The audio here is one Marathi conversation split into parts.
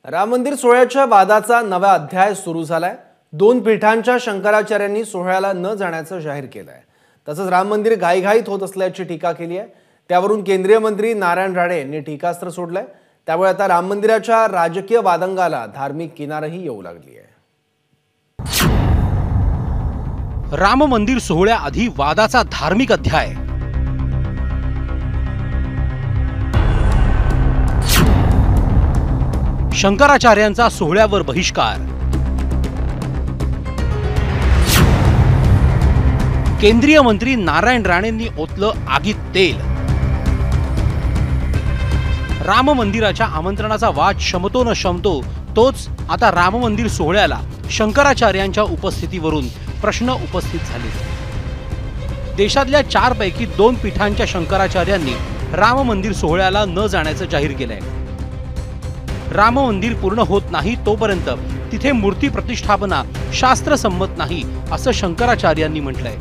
राम मंदिर सोहळ्याच्या वादाचा नवा अध्याय सुरू झालाय। दोन पीठांच्या शंकराचार्यांनी सोहळ्याला न जाण्याचं जाहीर केलंय। तसंच राम मंदिर घाईघाईत होत असल्याची टीका केली आहे। त्यावरून केंद्रीय मंत्री नारायण राणे यांनी टीकास्त्र सोडलंय। त्यामुळे आता राम मंदिराच्या राजकीय वादंगाला धार्मिक किनारही येऊ लागली आहे। राम मंदिर सोहळ्याआधी वादाचा धार्मिक अध्याय। शंकराचार्यांचा सोहळ्यावर बहिष्कार। केंद्रीय मंत्री नारायण राणेंनी ओतलं आगीत तेल। राम मंदिराच्या आमंत्रणाचा वाद शमतो न शमतो तोच आता राम मंदिर सोहळ्याला शंकराचार्यांच्या उपस्थितीवरून प्रश्न उपस्थित झाले। देशातल्या 4 पैकी 2 पीठांच्या शंकराचार्यांनी राम मंदिर सोहळ्याला न जाण्याचं जाहीर केलंय। राम मंदिर पूर्ण होत नाही तोपर्यंत तिथे मूर्ती प्रतिष्ठापना शास्त्रसम्मत नाही असं शंकराचार्यांनी म्हटलंय।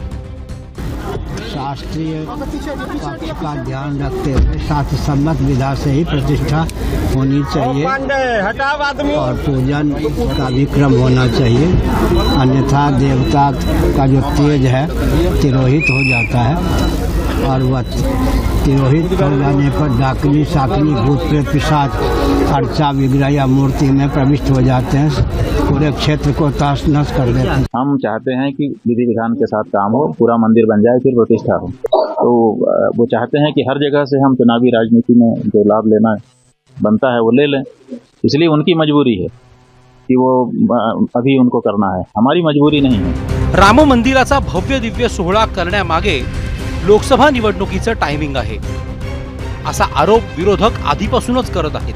शास्त्रीय पक्ष का ध्यान रखते हुए शास्त्र सम्मत विधा से ही प्रतिष्ठा होनी चाहिए और पूजन का भी क्रम होना चाहिए, अन्यथा देवता का जो तेज है तिरोहित हो जाता है और वह तिरोहित हो जाने पर डाकनी साकनी भूत प्रेत पिशाच अर्चा विग्रह या मूर्ति में प्रविष्ट हो जाते हैं, पूरे क्षेत्र को तहस नहस कर देते हैं। हम चाहते हैं कि विधि विधान के साथ काम हो, पूरा मंदिर बन जाए, फिर प्रतिष्ठा हो। तो वो चाहते हैं कि हर जगह से हम चुनावी राजनीति में जो लाभ लेना बनता है वो ले लें, इसलिए उनकी मजबूरी है कि वो अभी उनको करना है, हमारी मजबूरी नहीं है। राम मंदिराचा भव्य दिव्य सोहळा करण्यामागे लोकसभा निवडणुकीचं टायमिंग आहे असा आरोप विरोधक आधीपासूनच करत आहेत।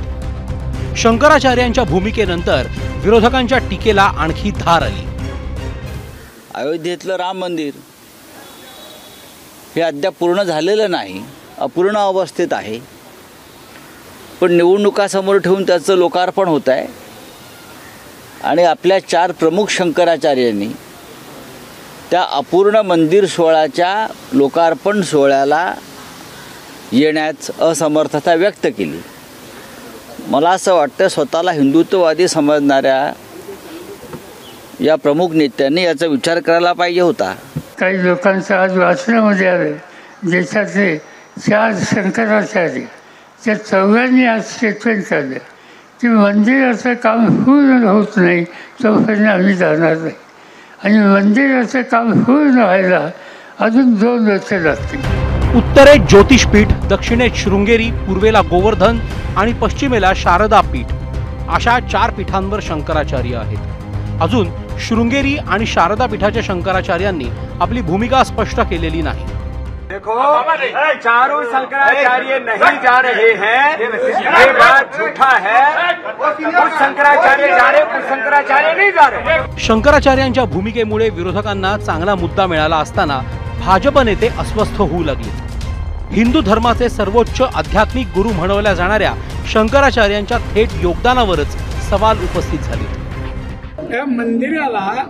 शंकराचार्यांच्या भूमिकेनंतर विरोधकांच्या टीकेला आणखी धार आली। अयोध्येतलं राम मंदिर हे अद्याप पूर्ण झालेलं नाही, अपूर्ण अवस्थेत आहे, पण निवडणुका समोर ठेवून त्याचं लोकार्पण होत आहे आणि आपल्या 4 प्रमुख शंकराचार्यांनी त्या अपूर्ण मंदिर सोहळ्याच्या लोकार्पण सोहळ्याला येण्यास असमर्थता व्यक्त केली। मला असं वाटतं स्वतःला हिंदुत्ववादी समजणाऱ्या या प्रमुख नेत्यांनी याचा विचार करायला पाहिजे होता। काही लोकांचं आज वाचनामध्ये आलं, देशाचे 4 शंकराचार्य त्या 4नी आज स्टेटमेंट काढलं की मंदिराचं काम पूर्ण होत नाही तोपर्यंत आम्ही जाणार नाही आणि मंदिराचं काम पूर्ण व्हायला अजून 2 वर्ष लागतील। उत्तरेत ज्योतिषपीठ, दक्षिणेत शृंगेरी, पूर्वेला गोवर्धन आणि पश्चिमेला शारदा पीठ अशा 4 पीठांवर शंकराचार्य आहेत। अजून शृंगेरी आणि शारदा पीठाच्या शंकराचार्यांनी आपली भूमिका स्पष्ट केलेली नाही। देखो, चारों शंकराचार्य नहीं जा रहे हैं, ये बात झूठा है। कुछ शंकराचार्य जा रहे, कुछ शंकराचार्य नहीं जा रहे। शंकराचार्यांच्या भूमिकेमुळे विरोधकांना चांगला मुद्दा मिळाला असताना भाजप नेते अस्वस्थ होऊ लागले। हिंदू धर्माचे सर्वोच्च आध्यात्मिक गुरु म्हणवल्या जाणाऱ्या शंकराचार्यांच्या थेट योगदानावरच सवाल उपस्थित झाले। या मंदिराला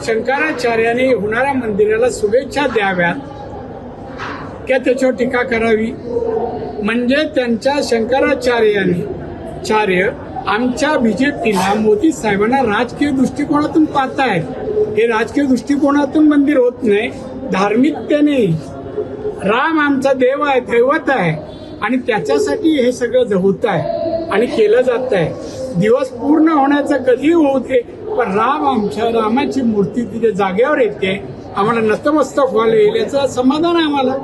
शंकराचार्यांनी होणाऱ्या मंदिराला शुभेच्छा द्याव्यात की त्याच्यावर टीका करावी, म्हणजे त्यांच्या शंकराचार्य आमच्या बीजेपीला मोदी साहेबांना राजकीय दृष्टिकोनातून पाहतायत। हे राजकीय दृष्टिकोनातून मंदिर होत नाही, धार्मिकतेने राम आमचा देव आहे, दैवत आहे आणि त्याच्यासाठी हे सगळं होत आहे आणि केलं जात आहे। दिवस पूर्ण होण्याचा कधी होऊ दे, पण रामाची मूर्ती तिथे जागेवर येते, आम्हाला नतमस्तक व्हायला येईल याचं समाधान आहे आम्हाला।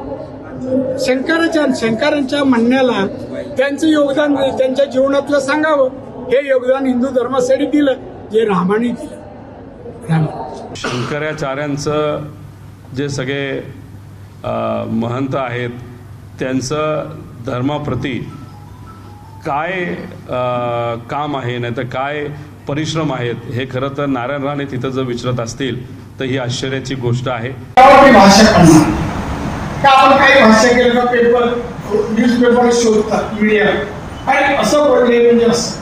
शंकरांच्या म्हणण्याला त्यांचं योगदान त्यांच्या जीवनातलं सांगावं, हे योगदान हिंदू धर्मासाठी दिलं जे रामाने दिलं। शंकराचार्यांचं जे सगळे महंत आहेत त्यांचं धर्माप्रती काय काम आहे, नाही तर काय परिश्रम आहेत, हे खरं तर नारायण राणे तिथं जर विचारत असतील तर ही आश्चर्याची गोष्ट आहे। आपण काही भाष्य केलं का पेपर न्यूजपेपर शोधतात मीडिया आणि असं बोलले म्हणजे असं।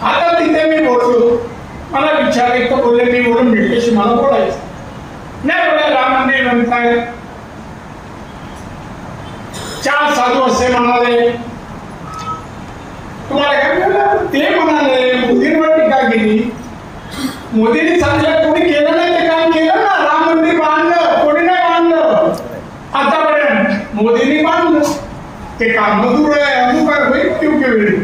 आता तिथे मी बोललो, मला विचारले तर बोलले मी बोलून भेटल्याशी मला बोलायचं नाही, बोला राम मंदिर म्हणताय। 4 साधू असे म्हणाले, तुम्हाला काय केली? मोदींनी सांगितलं कोणी केलं नाही ते काम केलं ना. राम मंदिर बांधलं, कोणी नाही बांधलं आतापर्यंत. मोदींनी बांधलं ते काम मधुर आहे, अमुक होईल योग्य वेळी.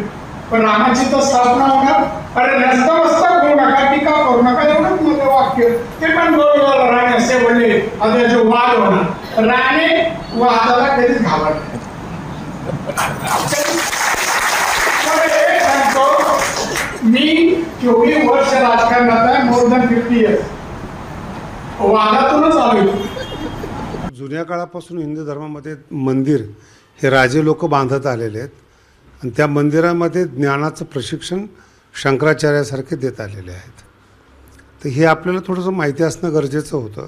पण रामाची तर स्थापना होणार. अरे नसता करू नका, टीका करू नका, एवढंच माझं वाक्य. ते पण बरोबर. राणे असे बोलले, आता जो वाद होणार. राणे वादाला कधीच घाबरत मी 24 वर्ष राजकारणात आहे, मोर दॅन 50 इयर्स. वादातूनच आलो. जुन्या काळापासून हिंदू धर्मामध्ये मंदिर हे राजे लोक बांधत आलेले आहेत आणि त्या मंदिरामध्ये ज्ञानाचं प्रशिक्षण शंकराचार्यासारखे देत आलेले आहेत. तर हे आपल्याला थोडंसं माहिती असणं गरजेचं होतं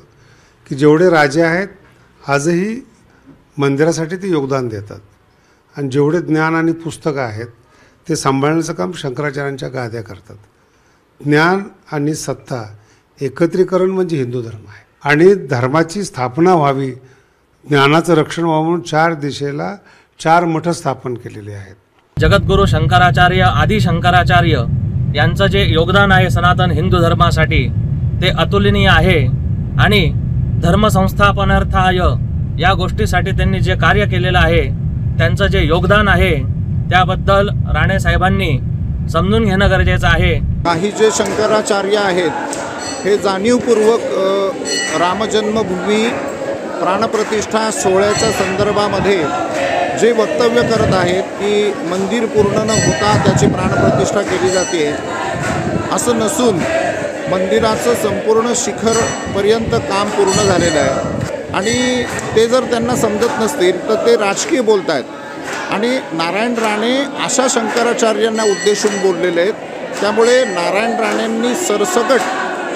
की जेवढे राजे आहेत आजही मंदिरासाठी ते योगदान देतात आणि जेवढे ज्ञान आणि पुस्तकं आहेत ते सांभाळण्याचं काम शंकराचार्यांच्या गाद्या करतात. ज्ञान आणि सत्ता एकत्रीकरण म्हणजे हिंदू धर्म आहे आणि धर्माची स्थापना व्हावी, ज्ञानाचं रक्षण व्हावं म्हणून 4 दिशेला 4 मठ स्थापन केलेले आहेत. जगद्गुरू शंकराचार्य, आदि शंकराचार्य यांचं जे योगदान आहे सनातन हिंदू धर्मासाठी ते अतुलनीय आहे आणि धर्मसंस्थापनार्थाय या गोष्टीसाठी त्यांनी जे कार्य केलेलं आहे, त्यांचं जे योगदान आहे त्याबद्दल राणे साहेबांनी समजून घेणं गरजेचं आहे. काही जे शंकराचार्य आहेत हे जाणीवपूर्वक रामजन्मभूमी प्राणप्रतिष्ठा सोहळ्याच्या संदर्भामध्ये जे वक्तव्य करत आहेत की मंदिर पूर्ण न होता त्याची प्राणप्रतिष्ठा केली जाते, असं नसून मंदिराचं संपूर्ण शिखरपर्यंत काम पूर्ण झालेलं आहे आणि ते जर त्यांना समजत नसतील तर ते राजकीय बोलत आहेत. आणि नारायण राणे अशा शंकराचार्यांना उद्देशून बोललेले आहेत. त्यामुळे नारायण राणेंनी सरसकट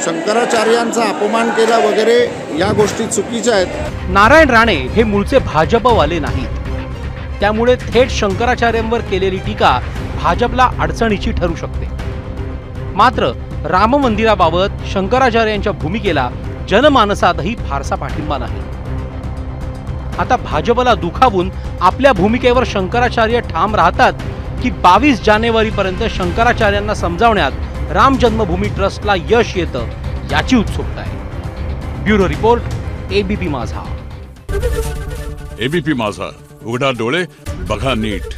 शंकराचार्यांचा अपमान केला वगैरे या गोष्टी चुकीच्या आहेत. नारायण राणे हे मूळचे भाजपवाले नाहीत, त्यामुळे थेट शंकराचार्यांवर केलेली टीका भाजपला अडचणीची ठरू शकते. मात्र राम मंदिराबाबत शंकराचार्यांच्या भूमिकेला जनमानसातही फारसा पाठिंबा नाही. आता भाजपला दुखावून आपल्या भूमिकेवर शंकराचार्य ठाम राहतात की 22 जानेवारीपर्यंत शंकराचार्यांना समजावण्यात राम जन्मभूमी ट्रस्टला यश येतं याची उत्सुकता आहे. ब्युरो रिपोर्ट, एबीपी माझा. एबीपी माझा, उघडा डोळे बघा नीट.